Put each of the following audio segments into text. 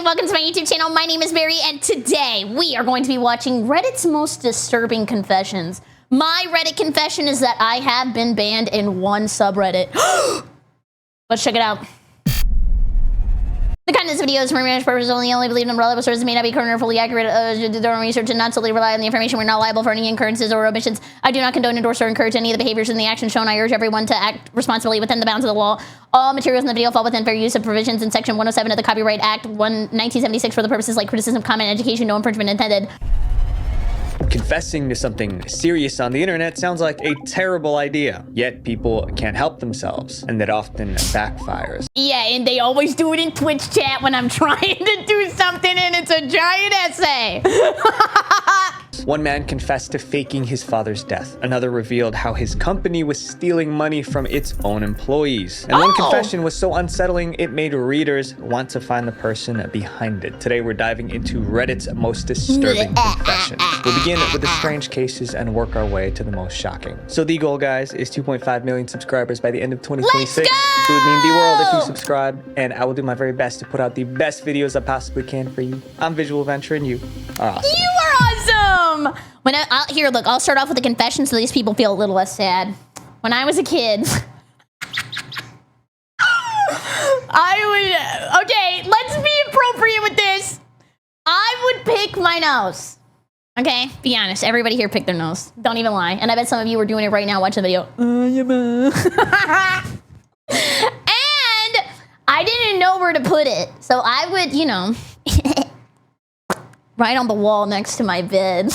welcome to my YouTube channel. My name is Berry, and today we are going to be watching Reddit's most disturbing confessions. My Reddit confession is that I have been banned in one subreddit. Let's check it out. The content of this video is for information purposes only believed in reliable sources, may not be current or fully accurate. Do their own research and not solely rely on the information. We're not liable for any occurrences or omissions. I do not condone, endorse, or encourage any of the behaviors and the actions shown. I urge everyone to act responsibly within the bounds of the law. All materials in the video fall within fair use of provisions in Section 107 of the Copyright Act 1976 for the purposes like criticism, comment, education, no infringement intended. Confessing to something serious on the internet sounds like a terrible idea, yet people can't help themselves, and that often backfires. Yeah, and they always do it in Twitch chat when I'm trying to do something and it's a giant essay. One man confessed to faking his father's death. Another revealed how his company was stealing money from its own employees. And one confession was so unsettling, it made readers want to find the person behind it. Today, we're diving into Reddit's most disturbing confessions. We'll begin with the strange cases and work our way to the most shocking. So the goal, guys, is 2.5 million subscribers by the end of 2026. It would mean the world if you subscribe, and I will do my very best to put out the best videos I possibly can for you. I'm Visual Venture, and you are awesome. You are awesome! Here, look, I'll start off with a confession so these people feel a little less sad. When I was a kid, okay, let's be appropriate with this. I would pick my nose. Okay, be honest. Everybody here picked their nose. Don't even lie. And I bet some of you are doing it right now. Watch the video. And I didn't know where to put it. So I would, you know, right on the wall next to my bed.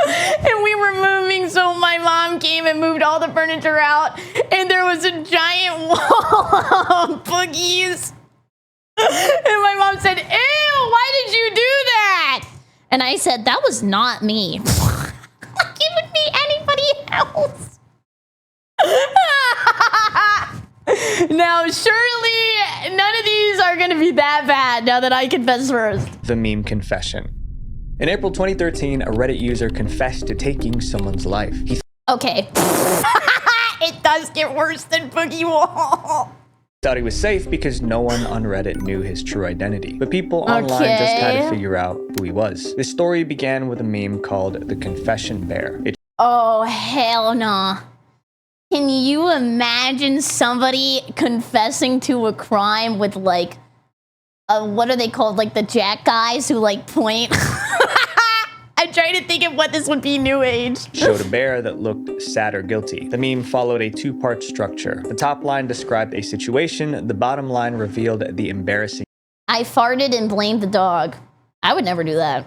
And we were moving, so my mom came and moved all the furniture out. And there was a giant wall of boogies. And my mom said, "Ew, why did you do that?" And I said, "That was not me." Like it would be anybody else. Now, surely none of these are going to be that bad now that I confess first. The meme confession. In April 2013, a Reddit user confessed to taking someone's life. Okay. It does get worse than Boogie Wall. Thought he was safe because no one on Reddit knew his true identity. But people online just had to figure out who he was. This story began with a meme called the Confession Bear. Oh, hell no. Can you imagine somebody confessing to a crime with like, what are they called? Like the jack guys who like point? I'm trying to think of what this would be new age. Showed a bear that looked sad or guilty. The meme followed a two-part structure. The top line described a situation. The bottom line revealed the embarrassing I farted and blamed the dog. I would never do that.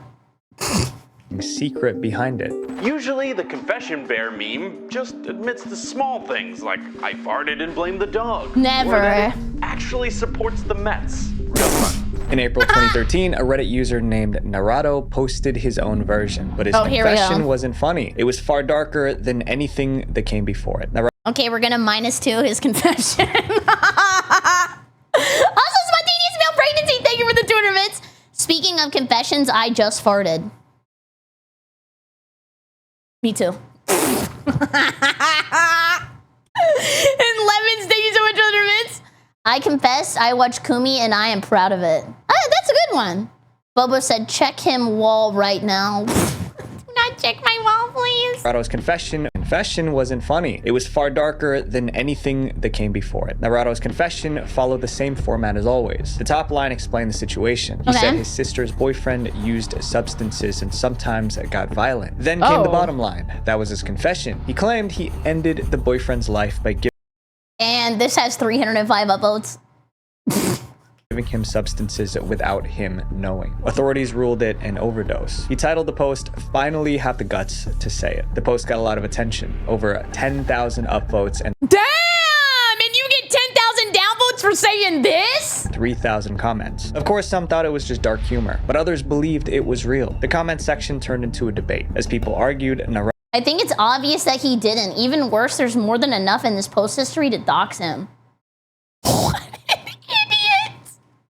secret behind it. Usually the confession bear meme just admits to small things like I farted and blamed the dog. Never. Or that it actually supports the Mets. Real fun. In April 2013, a Reddit user named Narado posted his own version, but his confession wasn't funny. It was far darker than anything that came before it. Okay, we're gonna -2 his confession. Also, spontaneous male pregnancy. Thank you for the 200 bits. Speaking of confessions, I just farted. Me too. And Lemons, thank you so much for the bits. I confess, I watched Kumi and I am proud of it. That's a good one. Bobo said, check him wall right now. Do not check my wall, please. Narado's confession wasn't funny. It was far darker than anything that came before it. Narado's confession followed the same format as always. The top line explained the situation. He said his sister's boyfriend used substances and sometimes got violent. Then came the bottom line. That was his confession. He claimed he ended the boyfriend's life by and this has 305 upvotes. giving him substances without him knowing. Authorities ruled it an overdose. He titled the post, "Finally Have the Guts to Say It." The post got a lot of attention, over 10,000 upvotes and damn! And you get 10,000 downvotes for saying this? 3,000 comments. Of course, some thought it was just dark humor, but others believed it was real. The comment section turned into a debate. As people argued, I think it's obvious that he didn't. Even worse, there's more than enough in this post history to dox him. What an idiot!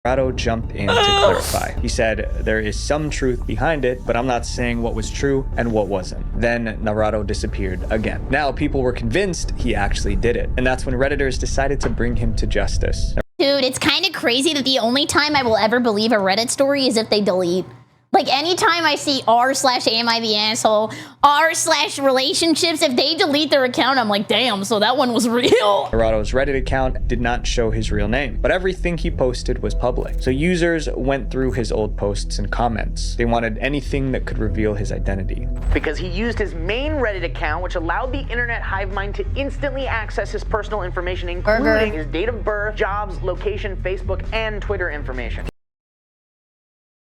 Narado jumped in to clarify. He said, there is some truth behind it, but I'm not saying what was true and what wasn't. Then Narado disappeared again. Now people were convinced he actually did it. And that's when Redditors decided to bring him to justice. Dude, it's kind of crazy that the only time I will ever believe a Reddit story is if they delete. Like, anytime I see r/am I the asshole, r/relationships, if they delete their account, I'm like, damn, so that one was real. Narado's Reddit account did not show his real name, but everything he posted was public. So users went through his old posts and comments. They wanted anything that could reveal his identity. Because he used his main Reddit account, which allowed the internet hive mind to instantly access his personal information, including his date of birth, jobs, location, Facebook, and Twitter information.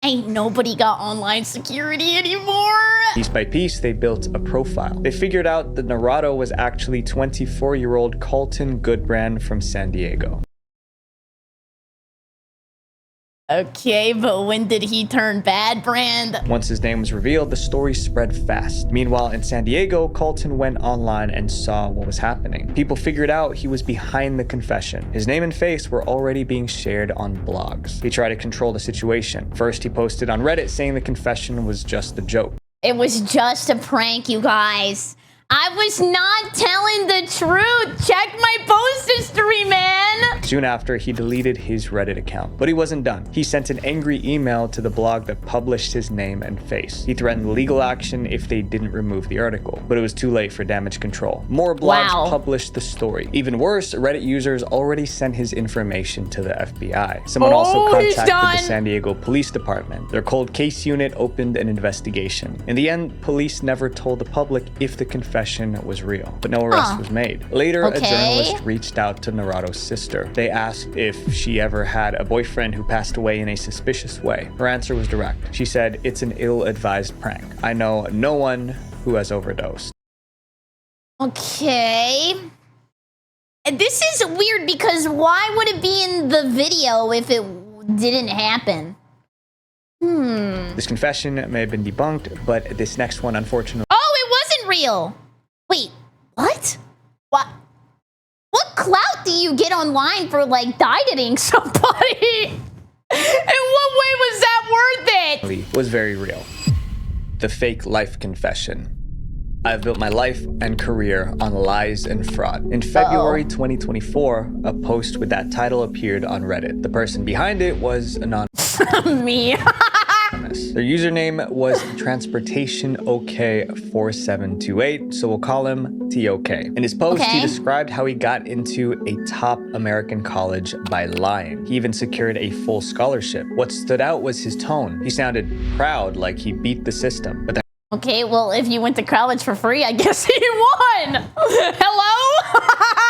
Ain't nobody got online security anymore. Piece by piece, they built a profile. They figured out that Narado was actually 24-year-old Carlton Goodbrand from San Diego. Okay, but when did he turn bad, Brand? Once his name was revealed, the story spread fast. Meanwhile, in San Diego, Carlton went online and saw what was happening. People figured out he was behind the confession. His name and face were already being shared on blogs. He tried to control the situation. First, he posted on Reddit saying the confession was just a joke. It was just a prank, you guys. I was not telling the truth. Check my post history, man. Soon after, he deleted his Reddit account. But he wasn't done. He sent an angry email to the blog that published his name and face. He threatened legal action if they didn't remove the article. But it was too late for damage control. More blogs published the story. Even worse, Reddit users already sent his information to the FBI. Someone also contacted the San Diego Police Department. Their cold case unit opened an investigation. In the end, police never told the public if the confession was real, but no arrest was made. Later, a journalist reached out to Narado's sister. They asked if she ever had a boyfriend who passed away in a suspicious way. Her answer was direct. She said, "It's an ill-advised prank. I know no one who has overdosed." Okay. This is weird because why would it be in the video if it didn't happen? This confession may have been debunked, but this next one, unfortunately... Oh, it wasn't real! Wait, what? What clout do you get online for, like, dieting somebody? In what way was that worth it? Was very real. The fake life confession. I've built my life and career on lies and fraud. In February 2024, a post with that title appeared on Reddit. The person behind it was anonymous. Me. Their username was TransportationOK4728, so we'll call him TOK. In his post, he described how he got into a top American college by lying. He even secured a full scholarship. What stood out was his tone. He sounded proud, like he beat the system. But okay, well, if you went to college for free, I guess he won. Hello?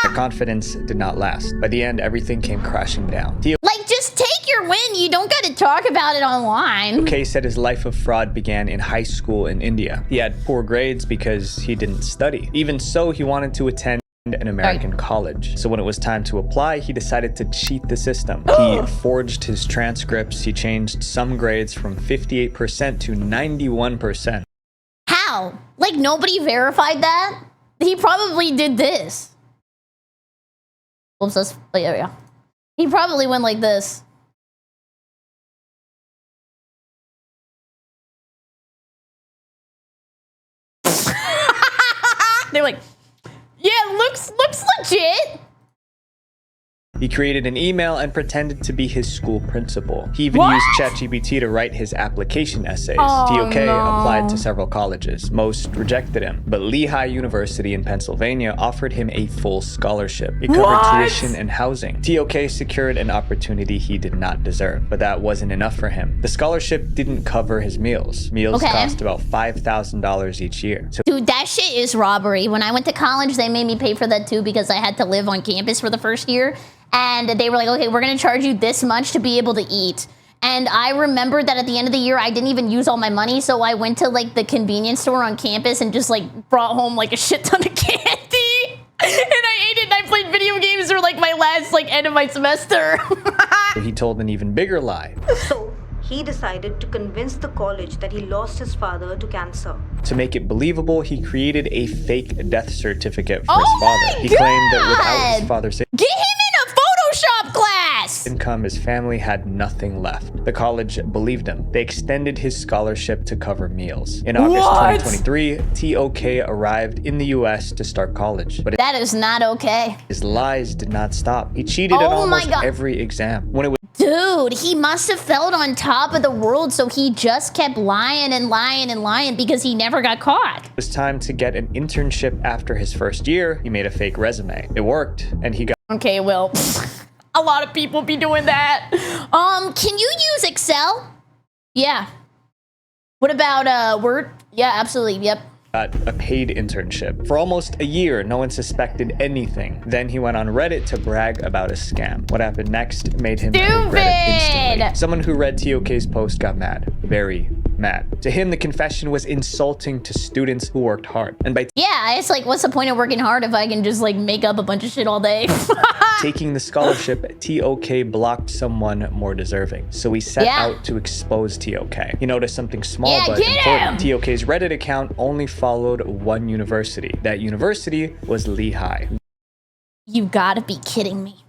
the confidence did not last. By the end, everything came crashing down. Like, just take your win. You don't got to talk about it online. TOK said his life of fraud began in high school in India. He had poor grades because he didn't study. Even so, he wanted to attend an American college. So when it was time to apply, he decided to cheat the system. He forged his transcripts. He changed some grades from 58% to 91%. How? Like, nobody verified that? He probably did this. Oops, that's, yeah. He probably went like this. They're like, yeah, looks legit. He created an email and pretended to be his school principal. He even used ChatGPT to write his application essays. TOK applied to several colleges. Most rejected him, but Lehigh University in Pennsylvania offered him a full scholarship. It covered tuition and housing. TOK secured an opportunity he did not deserve, but that wasn't enough for him. The scholarship didn't cover his meals. Meals cost about $5,000 each year. So dude, that shit is robbery. When I went to college, they made me pay for that too because I had to live on campus for the first year. And they were like, okay, we're gonna charge you this much to be able to eat. And I remember that at the end of the year, I didn't even use all my money. So I went to like the convenience store on campus and just like brought home like a shit ton of candy. And I ate it and I played video games for like my last like end of my semester. he told an even bigger lie. So he decided to convince the college that he lost his father to cancer. To make it believable, he created a fake death certificate for his father. He claimed that without his father's get him in a Photoshop class! income income, his family had nothing left. The college believed him. They extended his scholarship to cover meals. In August 2023, TOK arrived in the US to start college. But that is not okay. his lies did not stop. He cheated at almost every exam. When it was Dude, he must have felt on top of the world, so he just kept lying and lying and lying because he never got caught. It was time to get an internship after his first year. He made a fake resume. It worked, and he got... Okay, well, a lot of people be doing that. Can you use Excel? Yeah. What about Word? Yeah, absolutely. Yep. Got a paid internship. For almost a year, no one suspected anything. Then he went on Reddit to brag about a scam. What happened next made him regret it instantly. Someone who read TOK's post got mad. Very mad. To him, the confession was insulting to students who worked hard. And by yeah, it's like, what's the point of working hard if I can just like make up a bunch of shit all day? taking the scholarship, TOK blocked someone more deserving. So he set out to expose TOK. He noticed something small but important. TOK's Reddit account only followed one university. That university was Lehigh. You gotta be kidding me.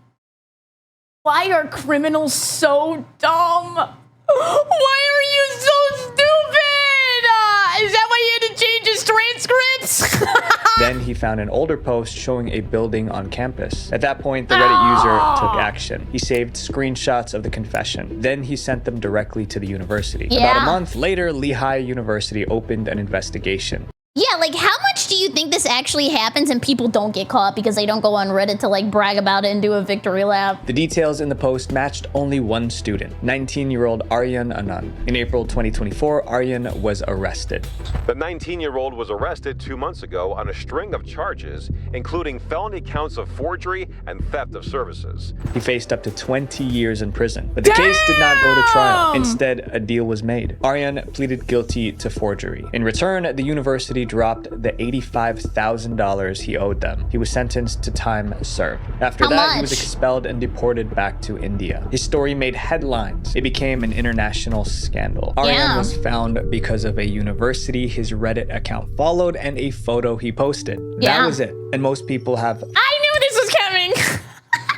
Why are criminals so dumb? Why are you so stupid? Is that why he had to change his transcripts? Then he found an older post showing a building on campus. At that point, the Reddit user took action. He saved screenshots of the confession. Then he sent them directly to the university. About a month later, Lehigh University opened an investigation. Yeah, like how much do you think this actually happens and people don't get caught because they don't go on Reddit to like brag about it and do a victory lap? The details in the post matched only one student, 19-year-old Aryan Anand. In April 2024, Aryan was arrested. The 19-year-old was arrested 2 months ago on a string of charges, including felony counts of forgery and theft of services. He faced up to 20 years in prison, but the case did not go to trial. Instead, a deal was made. Aryan pleaded guilty to forgery. In return, the university dropped the $85,000 he owed them. He was sentenced to time served. After that, he was expelled and deported back to India. His story made headlines. It became an international scandal. Aryan was found because of a university his Reddit account followed and a photo he posted. That was it. And most people have... I knew this was coming!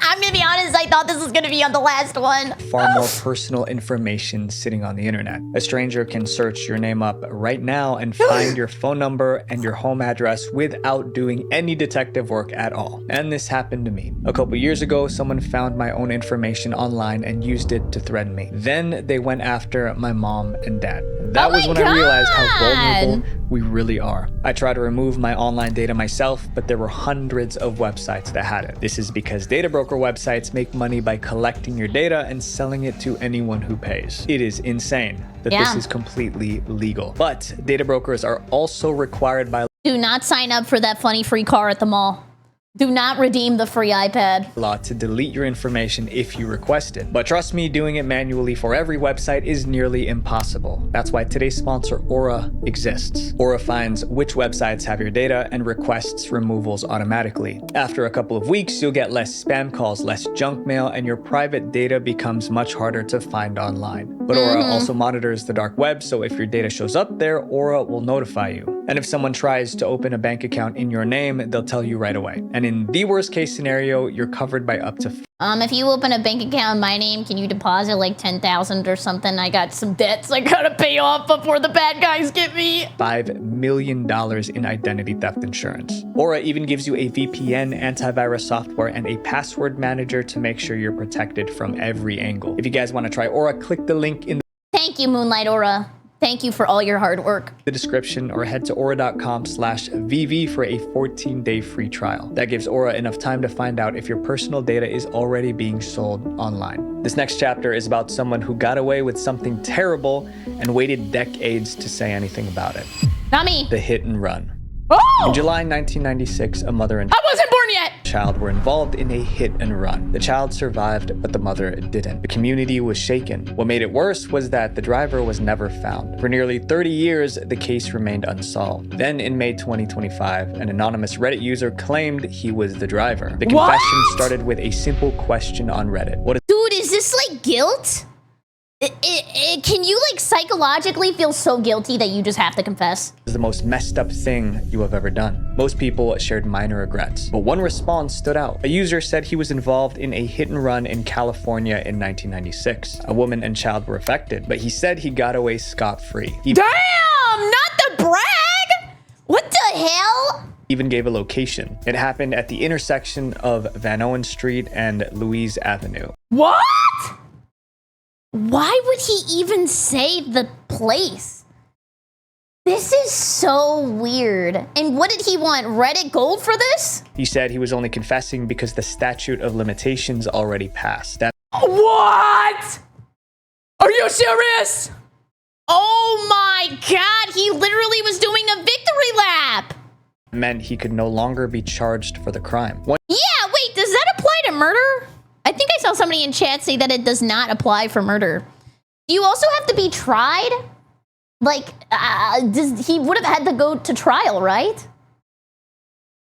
I'm gonna be honest, I thought this was gonna be on the last one. Far more personal information sitting on the internet. A stranger can search your name up right now and find your phone number and your home address without doing any detective work at all. And this happened to me. A couple years ago, someone found my own information online and used it to threaten me. Then they went after my mom and dad. That was when I realized how vulnerable we really are. I tried to remove my online data myself, but there were hundreds of websites that had it. This is because data broker websites make money by collecting your data and selling it to anyone who pays. It is insane that this is completely legal. But data brokers are also required by do not sign up for that funny free car at the mall. Do not redeem the free iPad. law to delete your information if you request it. But trust me, doing it manually for every website is nearly impossible. That's why today's sponsor, Aura, exists. Aura finds which websites have your data and requests removals automatically. After a couple of weeks, you'll get less spam calls, less junk mail, and your private data becomes much harder to find online. But Aura also monitors the dark web, so if your data shows up there, Aura will notify you. And if someone tries to open a bank account in your name, they'll tell you right away. And in the worst case scenario, you're covered by up to if you open a bank account in my name, can you deposit like 10,000 or something? I got some debts I gotta pay off before the bad guys get me. $5 million in identity theft insurance. Aura even gives you a VPN, antivirus software, and a password manager to make sure you're protected from every angle. If you guys want to try Aura, click the link in the Thank you, Moonlight Aura. Thank you for all your hard work. The description or head to aura.com/VV for a 14-day free trial. That gives Aura enough time to find out if your personal data is already being sold online. This next chapter is about someone who got away with something terrible and waited decades to say anything about it. Not me. The hit and run. Oh! In July 1996, a mother and I wasn't born yet! child were involved in a hit and run. The child survived, but the mother didn't. The community was shaken. What made it worse was that the driver was never found. For nearly 30 years, the case remained unsolved. Then in May 2025, an anonymous Reddit user claimed he was the driver. The confession started with a simple question on Reddit. Dude, is this like guilt? Can you like psychologically feel so guilty that you just have to confess? Is the most messed up thing you have ever done. Most people shared minor regrets, but one response stood out. A user said he was involved in a hit and run in California in 1996. A woman and child were affected, but he said he got away scot-free. He Damn, not the brag! What the hell? even gave a location. It happened at the intersection of Van Owen Street and Louise Avenue. What? Why would he even say the place? This is so weird. And what did he want? Reddit gold for this? He said he was only confessing because the statute of limitations already passed. That What? Are you serious? Oh my god, he literally was doing a victory lap. meant he could no longer be charged for the crime. Yeah, wait, does that apply to murder? I think I saw somebody in chat say that it does not apply for murder. Do you also have to be tried? Like, he would have had to go to trial, right?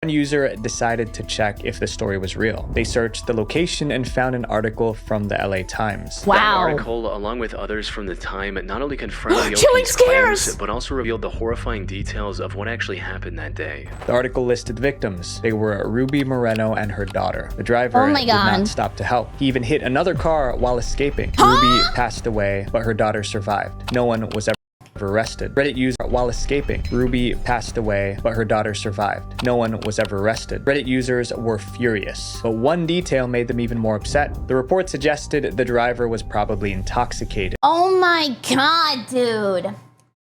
One user decided to check if the story was real. They searched the location and found an article from the LA Times. Wow. That article, along with others from the time, not only confirmed the Chilling OP's scares! claims, but also revealed the horrifying details of what actually happened that day. The article listed victims. They were Ruby Moreno and her daughter. The driver Oh my did God. not stop to help. He even hit another car while escaping. Ruby passed away, but her daughter survived. No one was ever arrested. Reddit user while escaping. Ruby passed away, but her daughter survived. No one was ever arrested. Reddit users were furious, but one detail made them even more upset. The report suggested the driver was probably intoxicated. Oh my god, dude.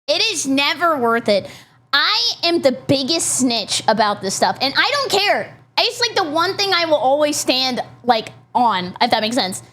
It is never worth it. I am the biggest snitch about this stuff, and I don't care. It's like the one thing I will always stand like on, if that makes sense.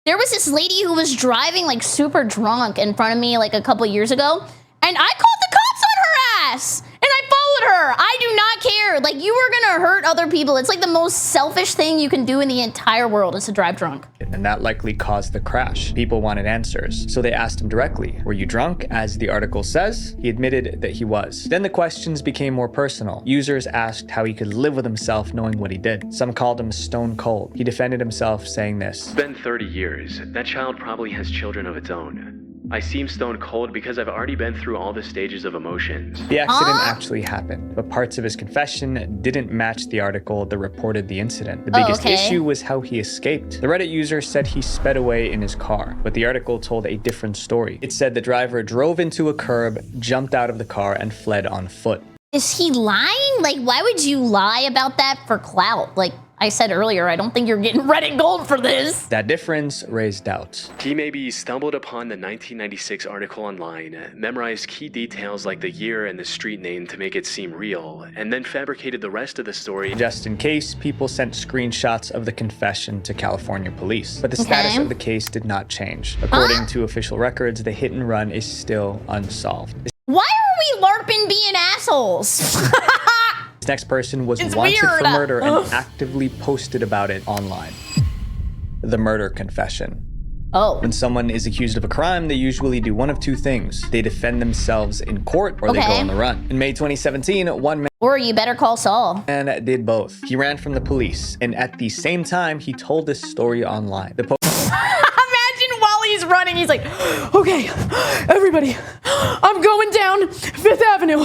There was this lady who was driving like super drunk in front of me like a couple years ago, and I called the cops on her ass, and I followed her. I do not care. Like, you are gonna hurt other people. It's like the most selfish thing you can do in the entire world is to drive drunk. And that likely caused the crash. People wanted answers, so they asked him directly, "Were you drunk?" As the article says, he admitted that he was. Then the questions became more personal. Users asked how he could live with himself knowing what he did. Some called him stone cold. He defended himself, saying this. It's been 30 years. That child probably has children of its own. I seem stone cold because I've already been through all the stages of emotions. The accident actually happened, but parts of his confession didn't match the article that reported the incident. The biggest issue was how he escaped. The Reddit user said he sped away in his car, but the article told a different story. It said the driver drove into a curb, jumped out of the car, and fled on foot. Is he lying? Like, why would you lie about that for clout? Like I said earlier, I don't think you're getting Reddit gold for this. That difference raised doubts. He maybe stumbled upon the 1996 article online, memorized key details like the year and the street name to make it seem real, and then fabricated the rest of the story. Just in case, people sent screenshots of the confession to California police. But the status of the case did not change. According to official records, the hit and run is still unsolved. Why are we LARPing being assholes? This next person was It's wanted weird. for murder and actively posted about it online. The murder confession. Oh. When someone is accused of a crime, they usually do one of two things. They defend themselves in court or they go on the run. In May 2017, one Or you better call Saul. man did both. He ran from the police, and at the same time, he told this story online. The Imagine while he's running, he's like, okay, everybody, I'm going down 5th Avenue.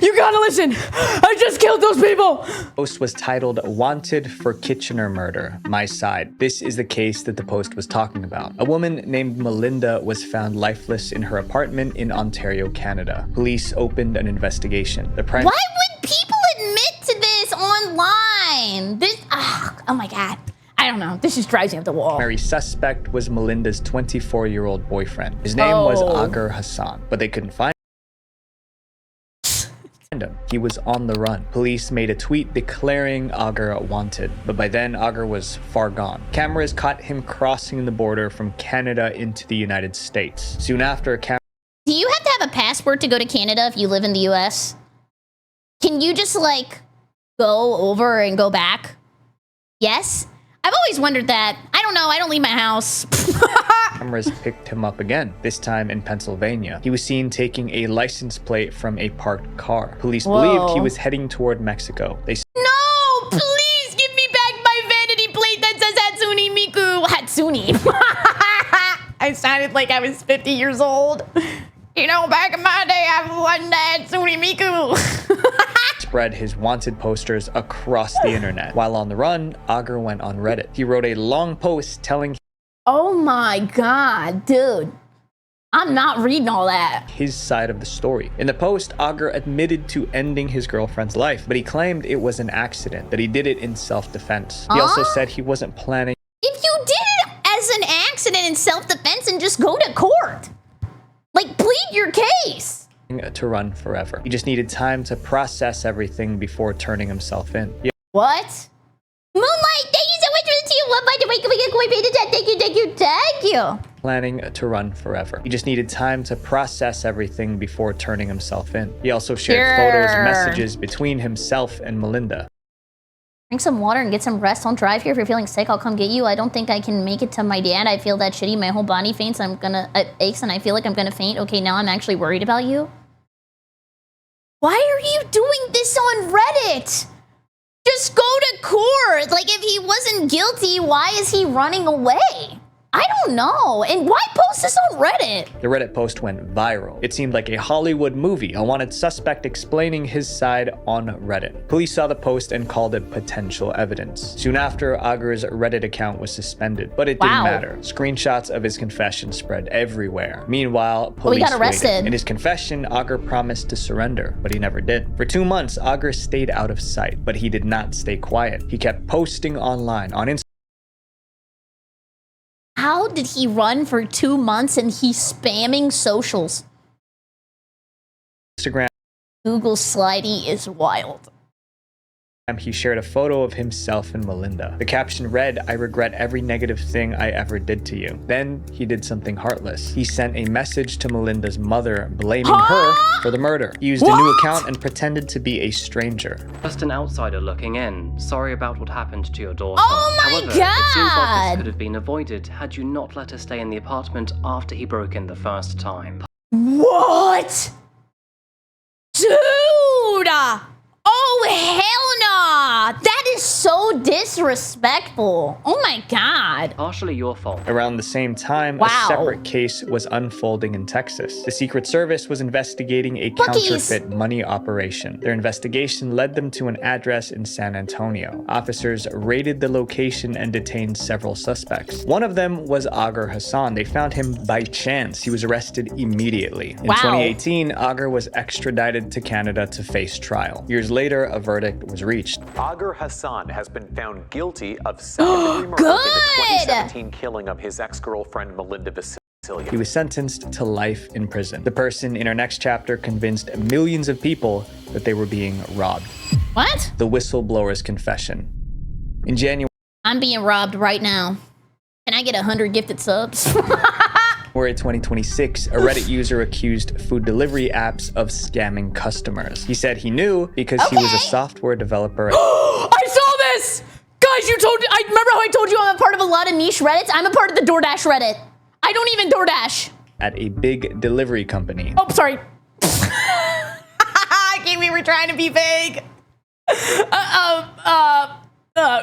You gotta listen. I just killed those people. post was titled "Wanted for Kitchener Murder, My Side." This is the case that the post was talking about. A woman named Melinda was found lifeless in her apartment in Ontario, Canada. Police opened an investigation. The Why would people admit to this online? This, oh my God. I don't know. This just drives me up the wall. primary suspect was Melinda's 24-year-old boyfriend. His name was Agar Hassan, but they couldn't find him. He was on the run. Police made a tweet declaring Agar wanted, but by then Agar was far gone. Cameras caught him crossing the border from Canada into the United States. Soon after, Do you have to have a passport to go to Canada if you live in the US? Can you just like go over and go back? Yes? I've always wondered that. I don't know. I don't leave my house. cameras picked him up again, this time in Pennsylvania. He was seen taking a license plate from a parked car. Police believed he was heading toward Mexico. They No, please give me back my vanity plate that says Hatsune Miku. Hatsune. I sounded like I was 50 years old. You know, back in my day, I wasn't that Suni Miku. Spread his wanted posters across the internet. While on the run, Auger went on Reddit. He wrote a long post telling Oh my God, dude. I'm not reading all that. his side of the story. In the post, Auger admitted to ending his girlfriend's life, but he claimed it was an accident, that he did it in self-defense. He also said he wasn't planning If you did it as an accident in self-defense, and just go to court. Like, plead your case. to run forever. He just needed time to process everything before turning himself in. What? Moonlight, thank you so much for the team. Love by the way, can we get quite paid to chat? Thank you. Planning to run forever. He just needed time to process everything before turning himself in. He also shared photos and messages between himself and Melinda. Drink some water and get some rest. Don't drive here. If you're feeling sick, I'll come get you. I don't think I can make it to my dad. I feel that shitty. My whole body faints. Aches and I feel like I'm gonna faint. Okay, now I'm actually worried about you. Why are you doing this on Reddit? Just go to court. Like, if he wasn't guilty, why is he running away? I don't know. And why post this on Reddit? The Reddit post went viral. It seemed like a Hollywood movie, a wanted suspect explaining his side on Reddit. Police saw the post and called it potential evidence. Soon after, Auger's Reddit account was suspended, but it didn't matter. Screenshots of his confession spread everywhere. Meanwhile, police got arrested. waited. In his confession, Auger promised to surrender, but he never did. For 2 months, Auger stayed out of sight, but he did not stay quiet. He kept posting online, on Instagram. How did he run for 2 months and he's spamming socials? Google Slidey is wild. He shared a photo of himself and Melinda. The caption read, "I regret every negative thing I ever did to you." Then he did something heartless. He sent a message to Melinda's mother, blaming her for the murder. He used a new account and pretended to be a stranger. Just an outsider looking in. Sorry about what happened to your daughter. Oh my However, it seems like God! this could have been avoided had you not let her stay in the apartment after he broke in the first time. What? Dude! Oh, hell nah! That is so disrespectful. Oh my God. Partially your fault. Around the same time, a separate case was unfolding in Texas. The Secret Service was investigating a counterfeit money operation. Their investigation led them to an address in San Antonio. Officers raided the location and detained several suspects. One of them was Auger Hassan. They found him by chance. He was arrested immediately. In 2018, Auger was extradited to Canada to face trial. Years later, a verdict was reached. Auger Hassan has been found guilty of second-degree murder in the 2017 killing of his ex-girlfriend Melinda Vasilia. He was sentenced to life in prison. The person in our next chapter convinced millions of people that they were being robbed. What? The whistleblower's confession. In January I'm being robbed right now. Can I get 100 gifted subs? 2026, a Reddit user accused food delivery apps of scamming customers. He said he knew because he was a software developer. I saw this! Guys, I remember how I told you I'm a part of a lot of niche Reddits? I'm a part of the DoorDash Reddit. I don't even DoorDash. At a big delivery company. Oh, sorry. We were trying to be vague.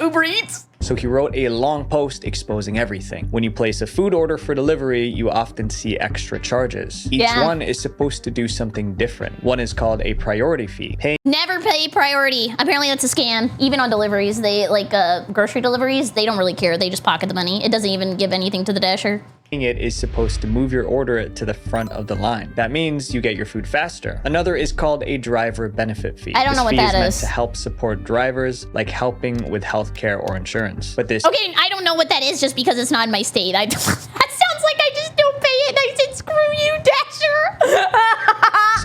Uber Eats. So he wrote a long post exposing everything. When you place a food order for delivery, you often see extra charges. Each one is supposed to do something different. One is called a priority fee. Never pay priority. Apparently that's a scam. Even on deliveries, they grocery deliveries, they don't really care. They just pocket the money. It doesn't even give anything to the dasher. It is supposed to move your order to the front of the line. That means you get your food faster. Another is called a driver benefit fee. I don't know what that is. This fee is meant to help support drivers, like helping with healthcare or insurance. But this I don't know what that is just because it's not in my state. That sounds like I just don't pay it. I said, screw you, Dasher.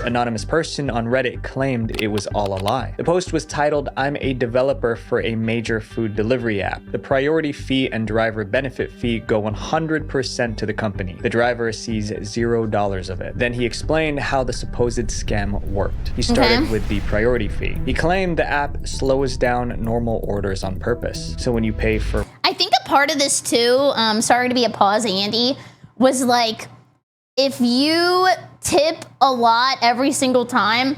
Anonymous person on Reddit claimed it was all a lie. The post was titled, "I'm a developer for a major food delivery app. The priority fee and driver benefit fee go 100% to the company. The driver sees $0 of it." Then he explained how the supposed scam worked. He started with the priority fee. He claimed the app slows down normal orders on purpose. So when you pay for... I think a part of this too, sorry to be a pause, Andy, was like, if you tip a lot every single time,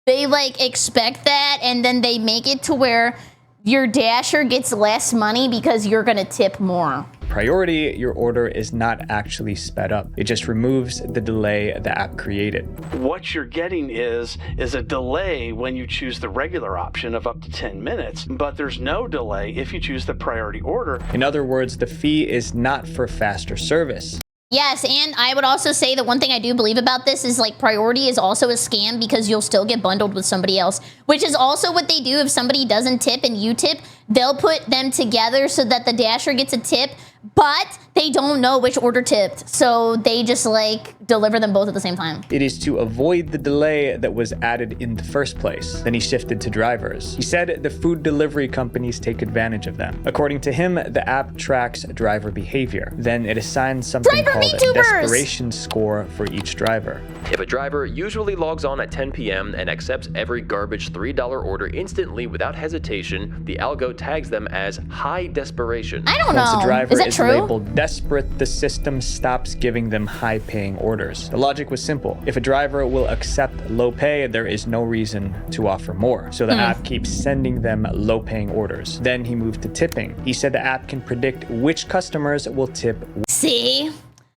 they expect that, and then they make it to where your dasher gets less money because you're gonna tip more. Priority, your order is not actually sped up. It just removes the delay the app created. What you're getting is a delay when you choose the regular option of up to 10 minutes, but there's no delay if you choose the priority order. In other words, the fee is not for faster service. Yes, and I would also say that one thing I do believe about this is like priority is also a scam because you'll still get bundled with somebody else, which is also what they do if somebody doesn't tip and you tip. They'll put them together so that the dasher gets a tip, but they don't know which order tipped. So they just like deliver them both at the same time. It is to avoid the delay that was added in the first place. Then he shifted to drivers. He said the food delivery companies take advantage of them. According to him, the app tracks driver behavior. Then it assigns something called a desperation score for each driver. If a driver usually logs on at 10 p.m. and accepts every garbage $3 order instantly without hesitation, the algo tags them as high desperation. I don't know. Once a driver Is that true? labeled desperate, the system stops giving them high-paying orders. The logic was simple. If a driver will accept low pay, there is no reason to offer more. So the app keeps sending them low-paying orders. Then he moved to tipping. He said the app can predict which customers will tip. See,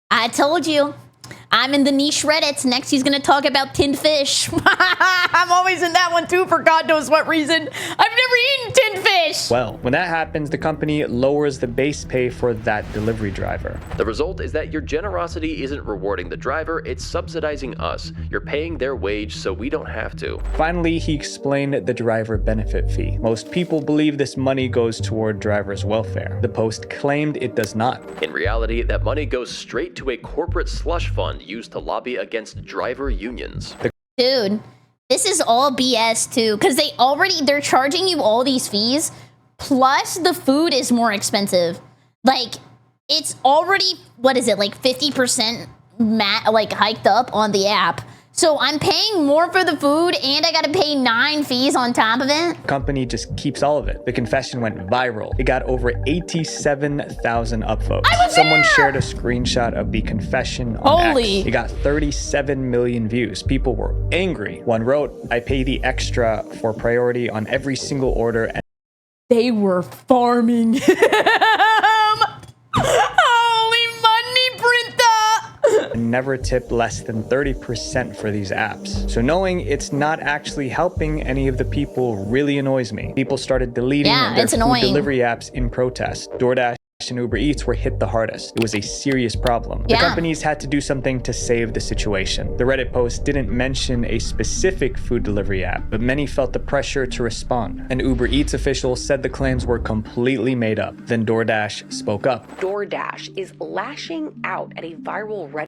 I told you. I'm in the niche Reddits. Next, he's going to talk about tinned fish. I'm always in that one too, for God knows what reason. I've never eaten tinned fish. Well, when that happens, the company lowers the base pay for that delivery driver. The result is that your generosity isn't rewarding the driver, it's subsidizing us. You're paying their wage so we don't have to. Finally, he explained the driver benefit fee. Most people believe this money goes toward drivers' welfare. The Post claimed it does not. In reality, that money goes straight to a corporate slush fund used to lobby against driver unions. Dude, this is all BS too, because they're charging you all these fees, plus the food is more expensive. Like, it's already, what is it, like 50% hiked up on the app. So I'm paying more for the food and I gotta pay 9 fees on top of it. The company just keeps all of it. The confession went viral. It got over 87,000 upvotes. Someone shared a screenshot of the confession on X. It got 37 million views. People were angry. One wrote, "I pay the extra for priority on every single order." And they were farming him. and never tip less than 30% for these apps. So knowing it's not actually helping any of the people really annoys me. People started deleting their food delivery apps in protest. DoorDash and Uber Eats were hit the hardest. It was a serious problem. The companies had to do something to save the situation. The Reddit post didn't mention a specific food delivery app, but many felt the pressure to respond. An Uber Eats official said the claims were completely made up. Then DoorDash spoke up. DoorDash is lashing out at a viral Reddit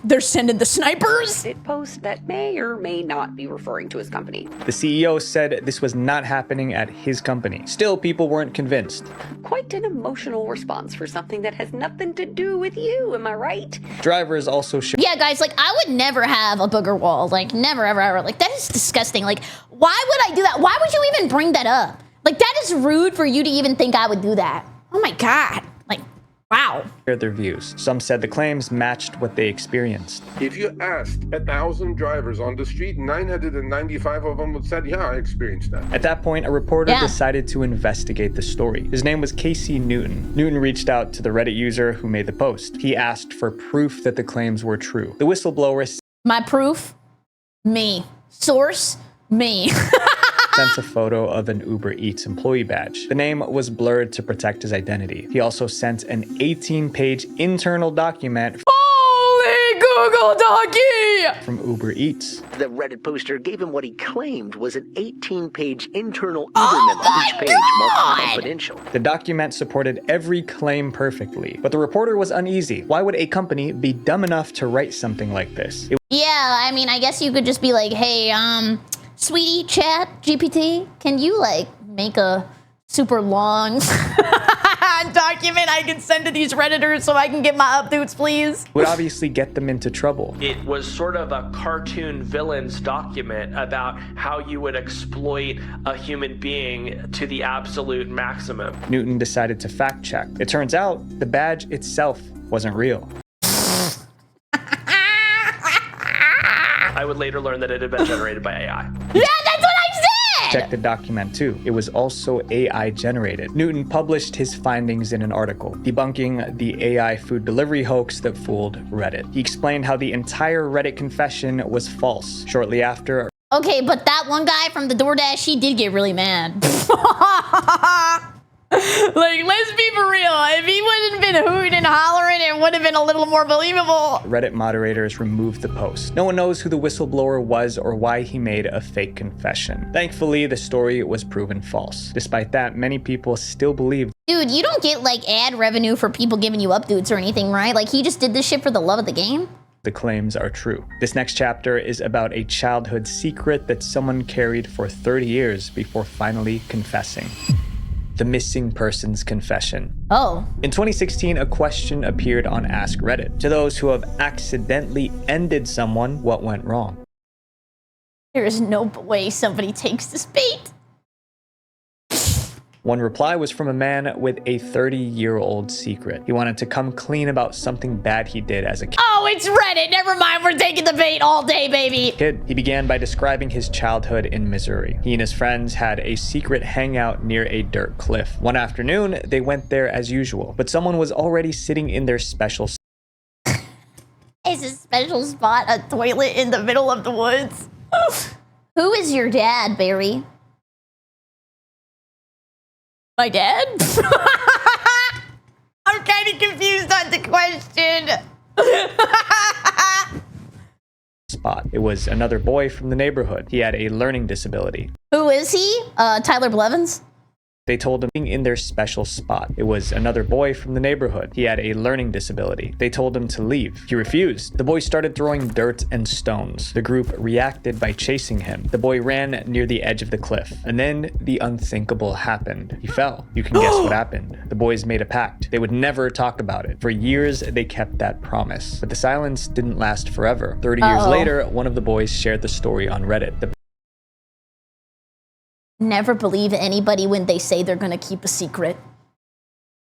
they're sending the snipers? post that may or may not be referring to his company. The CEO said this was not happening at his company. Still, people weren't convinced. Quite an emotional response for something that has nothing to do with you, am I right? Drivers also shared. Yeah, guys, like, I would never have a booger wall. Like, never, ever, ever. Like, that is disgusting. Like, why would I do that? Why would you even bring that up? Like, that is rude for you to even think I would do that. Oh my God. Like, wow. Shared their views. Some said the claims matched what they experienced. If you asked 1,000 drivers on the street, 995 of them would say, yeah, I experienced that. At that point, a reporter decided to investigate the story. His name was Casey Newton. Newton reached out to the Reddit user who made the post. He asked for proof that the claims were true. The whistleblower My proof? Me. Source? Me. sent a photo of an Uber Eats employee badge. The name was blurred to protect his identity. He also sent an 18-page internal document Holy Google Docky! from Uber Eats. The Reddit poster gave him what he claimed was an 18-page internal Uber memo, each page marked confidential. The document supported every claim perfectly, but the reporter was uneasy. Why would a company be dumb enough to write something like this? Yeah, I mean, I guess you could just be like, hey, sweetie, chat, GPT, can you, like, make a super long document I can send to these Redditors so I can get my updates, please? Would obviously get them into trouble. It was sort of a cartoon villain's document about how you would exploit a human being to the absolute maximum. Newton decided to fact check. It turns out the badge itself wasn't real. I would later learn that it had been generated by AI. Yeah, that's what I Check the document too. It was also AI generated. Newton published his findings in an article, debunking the AI food delivery hoax that fooled Reddit. He explained how the entire Reddit confession was false. Shortly after... Okay, but that one guy from the DoorDash, he did get really mad. Like, let's be for real. If he wouldn't have been hooting and hollering, it would have been a little more believable. Reddit moderators removed the post. No one knows who the whistleblower was or why he made a fake confession. Thankfully, the story was proven false. Despite that, many people still believe. Dude, you don't get, like, ad revenue for people giving you updates or anything, right? Like, he just did this shit for the love of the game? The claims are true. This next chapter is about a childhood secret that someone carried for 30 years before finally confessing. The missing person's confession. Oh. In 2016, a question appeared on Ask Reddit. To those who have accidentally ended someone, what went wrong? There is no way somebody takes this bait. One reply was from a man with a 30-year-old secret. He wanted to come clean about something bad he did as a kid. Oh, it's Reddit. Never mind. We're taking the bait all day, baby. He began by describing his childhood in Missouri. He and his friends had a secret hangout near a dirt cliff. One afternoon, they went there as usual, but someone was already sitting in their special Is a special spot a toilet in the middle of the woods? Who is your dad, Barry? My dad? I'm kind of confused on the question. spot. It was another boy from the neighborhood. He had a learning disability. Who is he? Tyler Blevins? They told him in their special spot. It was another boy from the neighborhood. He had a learning disability. They told him to leave. He refused. The boy started throwing dirt and stones. The group reacted by chasing him. The boy ran near the edge of the cliff. And then the unthinkable happened. He fell. You can guess what happened. The boys made a pact. They would never talk about it. For years, they kept that promise. But the silence didn't last forever. 30 years later, one of the boys shared the story on Reddit. Never believe anybody when they say they're gonna keep a secret.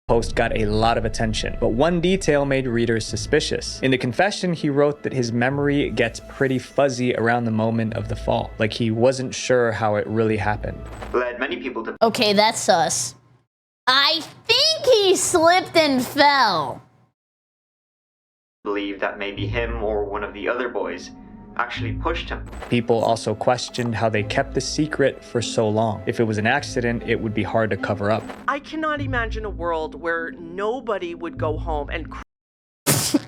Post got a lot of attention, but one detail made readers suspicious. In the confession, he wrote that his memory gets pretty fuzzy around the moment of the fall, like he wasn't sure how it really happened. Led many people to okay, that's sus. I think he slipped and fell. Believe that maybe him or one of the other boys actually pushed him. People also questioned how they kept the secret for so long. If it was an accident, it would be hard to cover up. I cannot imagine a world where nobody would go home and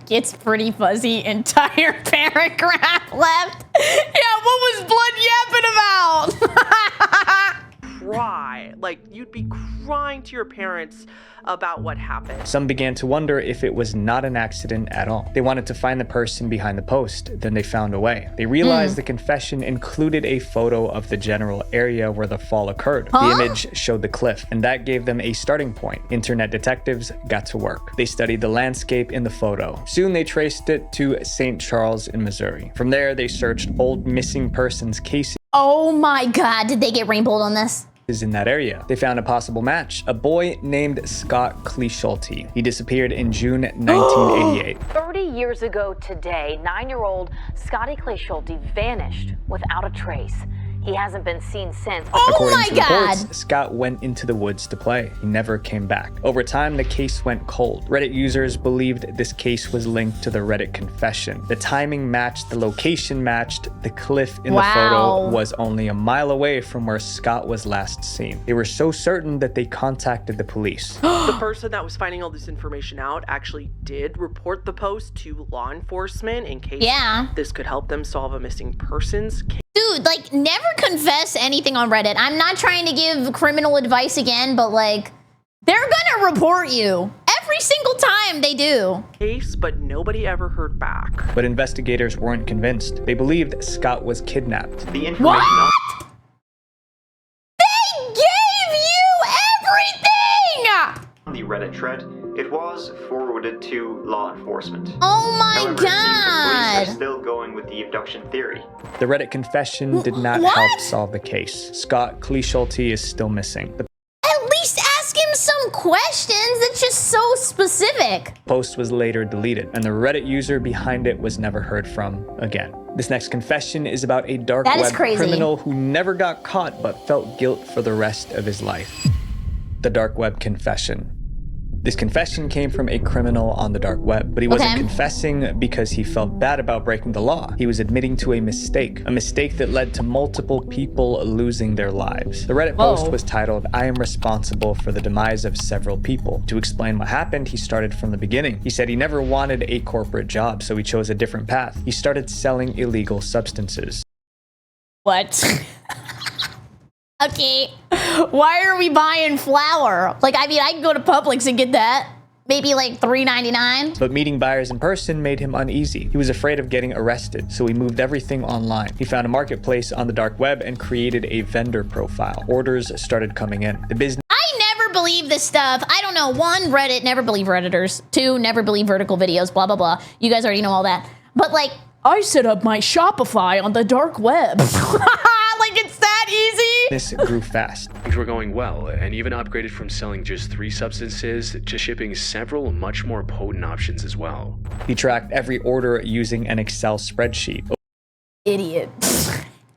It's pretty fuzzy. Entire paragraph left. Yeah, what was blood yapping about? cry. Like, you'd be crying to your parents about what happened. Some began to wonder if it was not an accident at all. They wanted to find the person behind the post. Then they found a way. They realized the confession included a photo of the general area where the fall occurred. The image showed the cliff, and that gave them a starting point. Internet detectives got to work. They studied the landscape in the photo. Soon they traced it to St. Charles in Missouri. From there, they searched old missing persons cases. Oh my God, did they get rainbowed on this? In that area. They found a possible match, a boy named Scott Clisholty. He disappeared in June 1988. 30 years ago today, 9-year-old Scotty Clisholty vanished without a trace. He hasn't been seen since. According to reports, Scott went into the woods to play. He never came back. Over time, the case went cold. Reddit users believed this case was linked to the Reddit confession. The timing matched, the location matched, the cliff in the photo was only a mile away from where Scott was last seen. They were so certain that they contacted the police. The person that was finding all this information out actually did report the post to law enforcement in case this could help them solve a missing persons case. Dude, like, never confess anything on Reddit. I'm not trying to give criminal advice again, but like, they're gonna report you. Every single time they do. Case, but nobody ever heard back. But investigators weren't convinced. They believed Scott was kidnapped. The information What? They gave you everything! on the Reddit thread, it was forwarded to law enforcement. Oh my However, it seems the God! police are still going with the abduction theory. The Reddit confession did not help solve the case. Scott Clisholty is still missing. At least ask him some questions. That's just so specific. Post was later deleted, and the Reddit user behind it was never heard from again. This next confession is about a dark web criminal who never got caught but felt guilt for the rest of his life. The dark web confession. This confession came from a criminal on the dark web, but he wasn't confessing because he felt bad about breaking the law. He was admitting to a mistake that led to multiple people losing their lives. The Reddit post was titled, "I am responsible for the demise of several people." To explain what happened, he started from the beginning. He said he never wanted a corporate job, so he chose a different path. He started selling illegal substances. What? Okay, why are we buying flour? Like, I mean, I can go to Publix and get that. Maybe like $3.99. But meeting buyers in person made him uneasy. He was afraid of getting arrested, so he moved everything online. He found a marketplace on the dark web and created a vendor profile. Orders started coming in. The business... I never believe this stuff. I don't know. 1, Reddit, never believe Redditors. 2, never believe vertical videos, blah, blah, blah. You guys already know all that. But like, I set up my Shopify on the dark web. Like, it's that easy? This grew fast. Things were going well, and even upgraded from selling just 3 substances to shipping several much more potent options as well. He tracked every order using an Excel spreadsheet. Idiot.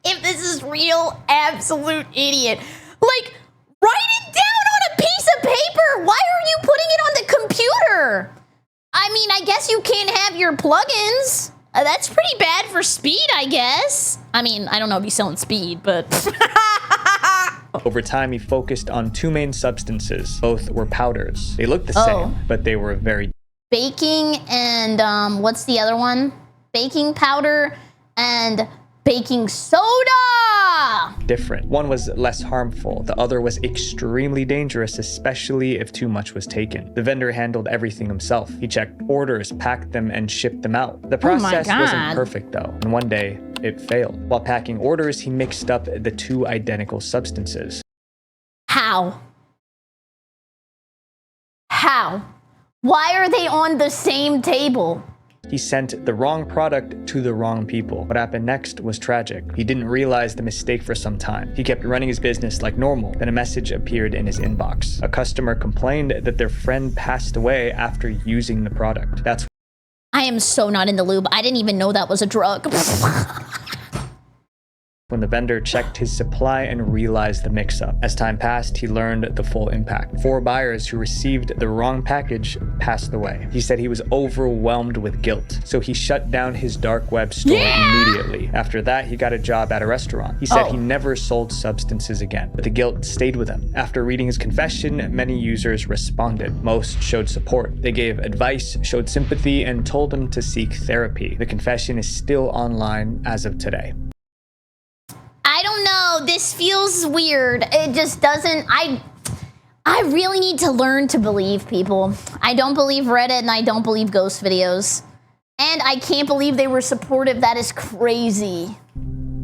If this is real, absolute idiot. Like, write it down on a piece of paper. Why are you putting it on the computer? I mean, I guess you can't have your plugins. That's pretty bad for speed, I guess. I mean, I don't know if he's selling speed, but... Over time, he focused on 2 main substances. Both were powders. They looked the same, but they were very... Baking and, what's the other one? Baking powder and baking soda! different. One was less harmful. The other was extremely dangerous, especially if too much was taken. The vendor handled everything himself. He checked orders, packed them, and shipped them out. The process wasn't perfect, though, and one day it failed. While packing orders, he mixed up the 2 identical substances. How? How? Why are they on the same table? He sent the wrong product to the wrong people. What happened next was tragic. He didn't realize the mistake for some time. He kept running his business like normal. Then a message appeared in his inbox. A customer complained that their friend passed away after using the product. I am so not in the loop. I didn't even know that was a drug. When the vendor checked his supply and realized the mix-up. As time passed, he learned the full impact. 4 buyers who received the wrong package passed away. He said he was overwhelmed with guilt, so he shut down his dark web store immediately. After that, he got a job at a restaurant. He said he never sold substances again, but the guilt stayed with him. After reading his confession, many users responded. Most showed support. They gave advice, showed sympathy, and told him to seek therapy. The confession is still online as of today. I don't know. This feels weird. It just doesn't. I really need to learn to believe people. I don't believe Reddit and I don't believe ghost videos. And I can't believe they were supportive. That is crazy.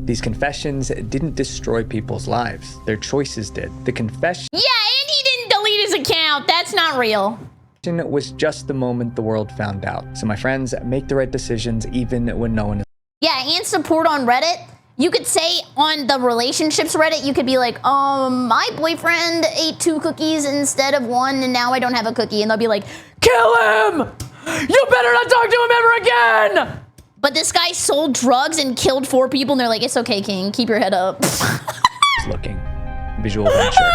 These confessions didn't destroy people's lives. Their choices did. The confession... Yeah, and he didn't delete his account. That's not real. ...was just the moment the world found out. So my friends, make the right decisions even when no one is... Yeah, and support on Reddit. You could say on the relationships Reddit, you could be like, my boyfriend ate 2 cookies instead of 1 and now I don't have a cookie. And they'll be like, kill him! You better not talk to him ever again! But this guy sold drugs and killed 4 people and they're like, it's okay, King, keep your head up. Looking. Visual venture.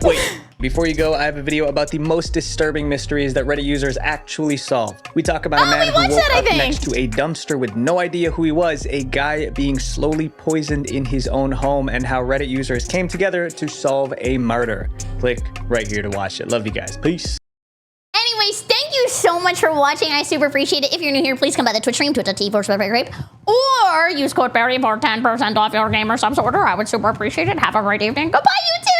Wait. Before you go, I have a video about the most disturbing mysteries that Reddit users actually solved. We talk about a man who woke up next to a dumpster with no idea who he was, a guy being slowly poisoned in his own home, and how Reddit users came together to solve a murder. Click right here to watch it. Love you guys. Peace. Anyways, thank you so much for watching. I super appreciate it. If you're new here, please come by the Twitch stream, twitch.tv/BerryCrepe, or use code Berry for 10% off your game or subs order. I would super appreciate it. Have a great evening. Goodbye, YouTube!